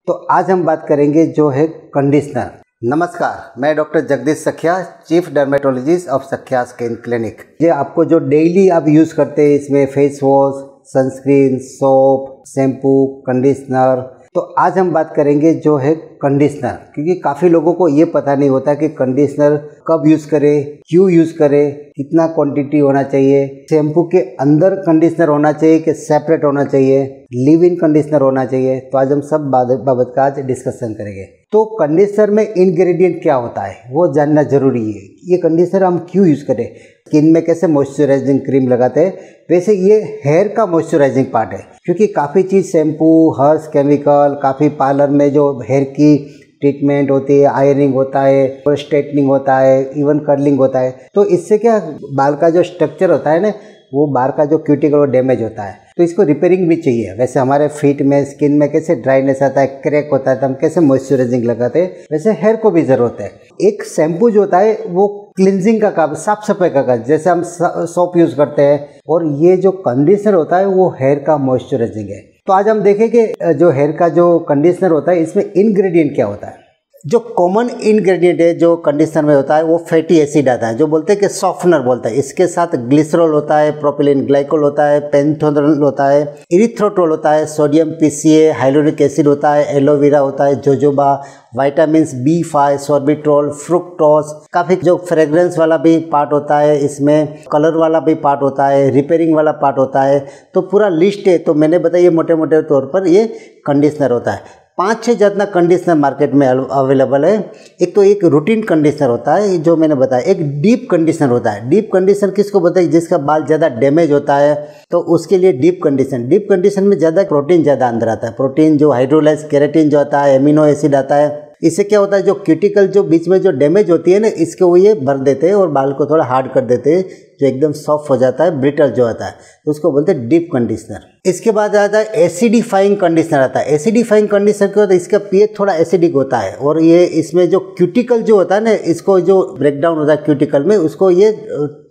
तो आज हम बात करेंगे जो है कंडीशनर। नमस्कार, मैं डॉक्टर जगदीश सखिया, चीफ डर्मेटोलॉजिस्ट ऑफ सखिया स्किन क्लिनिक। ये आपको जो डेली आप यूज़ करते हैं, इसमें face wash, sunscreen, soap, shampoo, conditioner. तो आज हम बात करेंगे जो है कंडीशनर, क्योंकि काफ़ी लोगों को ये पता नहीं होता कि कंडीशनर कब यूज़ करें, क्यों यूज़ करें, कितना क्वांटिटी होना चाहिए, शैम्पू के अंदर कंडीशनर होना चाहिए कि सेपरेट होना चाहिए, लिव इन कंडीशनर होना चाहिए। तो आज हम सब बाबत का आज डिस्कशन करेंगे। तो कंडीशनर में इंग्रेडिएंट क्या होता है वो जानना जरूरी है। ये कंडीशनर हम क्यों यूज़ करें, स्किन में कैसे मॉइस्चराइजिंग क्रीम लगाते हैं, वैसे ये हेयर का मॉइस्चराइजिंग पार्ट है। क्योंकि काफ़ी चीज़ शैम्पू, हर्ष केमिकल, काफ़ी पार्लर में जो हेयर की ट्रीटमेंट होती है, आयरनिंग होता है और स्ट्रेटनिंग होता है, इवन कर्लिंग होता है। तो इससे क्या बाल का जो स्ट्रक्चर होता है ना, वो बाल का जो क्यूटिकल वो डैमेज होता है। तो इसको रिपेयरिंग भी चाहिए। वैसे हमारे फीट में, स्किन में कैसे ड्राइनेस आता है, क्रैक होता है, तो हम कैसे मॉइस्चराइजिंग लगाते हैं, वैसे हेयर को भी ज़रूरत है। एक शैम्पू जो होता है वो क्लिनजिंग का काम, साफ सफाई का काम, जैसे हम सोप यूज़ करते हैं। और ये जो कंडीशनर होता है वो हेयर का मॉइस्चराइजिंग है। तो आज हम देखें कि जो हेयर का जो कंडीशनर होता है, इसमें इंग्रेडिएंट क्या होता है। जो कॉमन इंग्रेडिएंट है जो कंडीशनर में होता है वो फैटी एसिड आता है, जो बोलते हैं कि सॉफ्टनर बोलता है। इसके साथ ग्लिसरॉल होता है, प्रोपिलीन ग्लाइकोल होता है, पेंथोनोल होता है, इरिथ्रोटोल होता है, सोडियम पीसीए, हाइलोरिक एसिड होता है, एलोवेरा होता है, जोजोबा, विटामिन्स B5, सॉर्बिट्रोल, फ्रुक्टोज, काफ़ी जो फ्रेग्रेंस वाला भी पार्ट होता है, इसमें कलर वाला भी पार्ट होता है, रिपेयरिंग वाला पार्ट होता है। तो पूरा लिस्ट है। तो मैंने बताया मोटे मोटे तौर पर ये कंडीशनर होता है। 5-6 जितना कंडीशनर मार्केट में अवेलेबल है। एक तो एक रूटीन कंडीशनर होता है जो मैंने बताया, एक डीप कंडीशनर होता है। डीप कंडीशनर किसको बोलते हैं, जिसका बाल ज़्यादा डैमेज होता है, तो उसके लिए डीप कंडीशन में ज़्यादा प्रोटीन ज़्यादा अंदर आता है। प्रोटीन जो हाइड्रोलाइज केराटिन जो आता है, एमिनो एसिड आता है। इससे क्या होता है, जो क्यूटिकल जो बीच में जो डैमेज होती है ना, इसको वो ये भर देते हैं और बाल को थोड़ा हार्ड कर देते हैं, जो एकदम सॉफ्ट हो जाता है, ब्रिटल जो आता है, तो उसको बोलते हैं डीप कंडीशनर। इसके बाद आता है एसिडिफाइंग कंडीशनर आता है। एसिडिफाइंग कंडीशनर क्या होता है, इसका पीएच थोड़ा एसिडिक होता है और ये इसमें जो क्यूटिकल जो होता है ना, इसको जो ब्रेकडाउन होता है क्यूटिकल में, उसको ये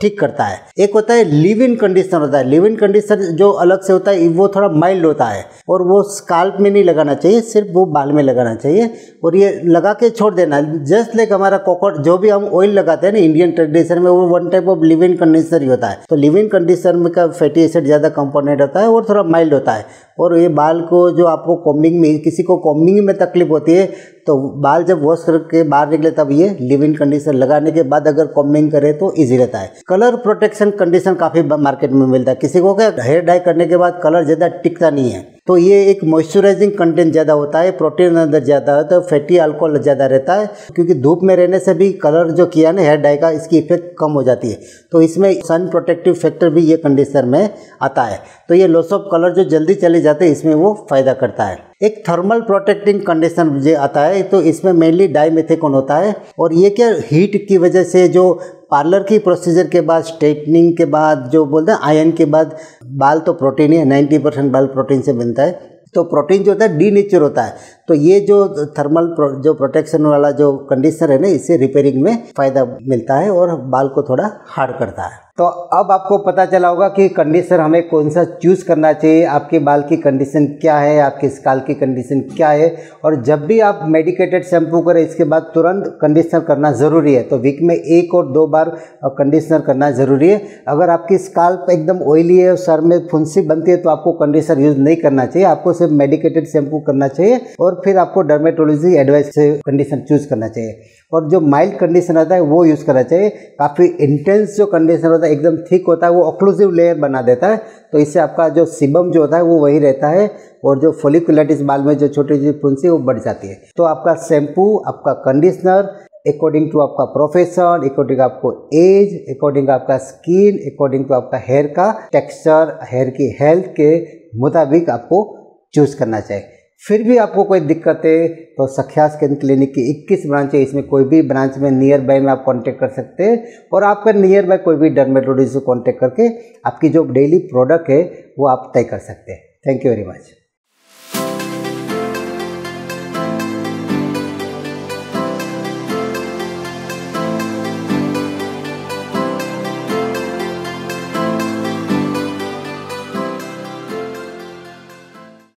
ठीक करता है। एक होता है लिव इन कंडीशनर होता है। लिव इन कंडीशनर जो अलग से होता है वो थोड़ा माइल्ड होता है और वो स्काल्प में नहीं लगाना चाहिए, सिर्फ वो बाल में लगाना चाहिए और ये लगा के छोड़ देना। जस्ट लाइक हमारा कोकोनट जो भी हम ऑयल लगाते हैं ना इंडियन ट्रेडिशन में, वो one type of live in conditioner ही होता है। तो लिव इन कंडीशनर में का फैटी एसिड ज़्यादा कंपोनेंट होता है और थोड़ा माइल्ड होता है। और ये बाल को जो आपको कॉम्बिंग में, किसी को कॉम्बिंग में तकलीफ होती है, तो बाल जब वॉश करके बाहर निकले तब ये लिव इन कंडीशनर लगाने के बाद अगर कॉम्बिंग करे तो इजी रहता है। कलर प्रोटेक्शन कंडीशनर काफ़ी मार्केट में मिलता है। किसी को क्या हेयर डाई करने के बाद कलर ज़्यादा टिकता नहीं है, तो ये एक मॉइस्चराइजिंग कंटेंट ज़्यादा होता है, प्रोटीन अंदर ज़्यादा होता है, फैटी अल्कोहल ज़्यादा रहता है। क्योंकि धूप में रहने से भी कलर जो किया ना हेयर डाई का, इसकी इफेक्ट कम हो जाती है। तो इसमें सन प्रोटेक्टिव फैक्टर भी ये कंडीशनर में आता है। तो ये लॉस ऑफ कलर जो जल्दी चले जाते हैं, इसमें वो फ़ायदा करता है। एक थर्मल प्रोटेक्टिंग कंडीशनर जो आता है, तो इसमें मेनली डाइमेथिकोन होता है। और ये क्या हीट की वजह से जो पार्लर की प्रोसीजर के बाद, स्ट्रेटनिंग के बाद, जो बोलते हैं आयरन के बाद, बाल तो प्रोटीन है, 90% बाल प्रोटीन से बनता है। तो प्रोटीन जो होता है डीनेचर होता है। तो ये जो थर्मल जो प्रोटेक्शन वाला जो कंडीशनर है ना, इससे रिपेयरिंग में फ़ायदा मिलता है और बाल को थोड़ा हार्ड करता है। तो अब आपको पता चला होगा कि कंडीशनर हमें कौन सा चूज़ करना चाहिए, आपके बाल की कंडीशन क्या है, आपके स्काल्प की कंडीशन क्या है। और जब भी आप मेडिकेटेड शैम्पू करें, इसके बाद तुरंत कंडीशनर करना ज़रूरी है। तो वीक में 1 और 2 बार कंडीशनर करना ज़रूरी है। अगर आपकी स्काल्प एकदम ऑयली है और सर में फुंसी बनती है, तो आपको कंडीशनर यूज़ नहीं करना चाहिए। आपको सिर्फ मेडिकेटेड शैम्पू करना चाहिए और फिर आपको डर्मेटोलॉजी एडवाइस से कंडीशनर चूज़ करना चाहिए। और जो माइल्ड कंडीशन आता है वो यूज़ करना चाहिए। काफ़ी इंटेंस जो कंडीशनर होता है, एकदम थिक होता है, वो ऑक्लूसिव लेयर बना देता है। तो इससे आपका जो सीबम जो होता है वो वही रहता है और जो फोलिकुलाइटिस बाल में जो छोटी छोटी फुंसी वो बढ़ जाती है। तो आपका शैम्पू, आपका कंडीशनर अकॉर्डिंग टू आपका प्रोफेशन, अकॉर्डिंग आपको एज, अकॉर्डिंग आपका स्किन, अकॉर्डिंग टू आपका हेयर का टेक्सचर, हेयर की हेल्थ के मुताबिक आपको चूज़ करना चाहिए। फिर भी आपको कोई दिक्कत है तो सखिया स्किन क्लिनिक की 21 ब्रांच है, इसमें कोई भी ब्रांच में नियर बाय में आप कांटेक्ट कर सकते हैं। और आपका नियर बाय कोई भी डर्मेटोलॉजिस्ट से कांटेक्ट करके आपकी जो डेली प्रोडक्ट है वो आप तय कर सकते हैं। Thank you very much.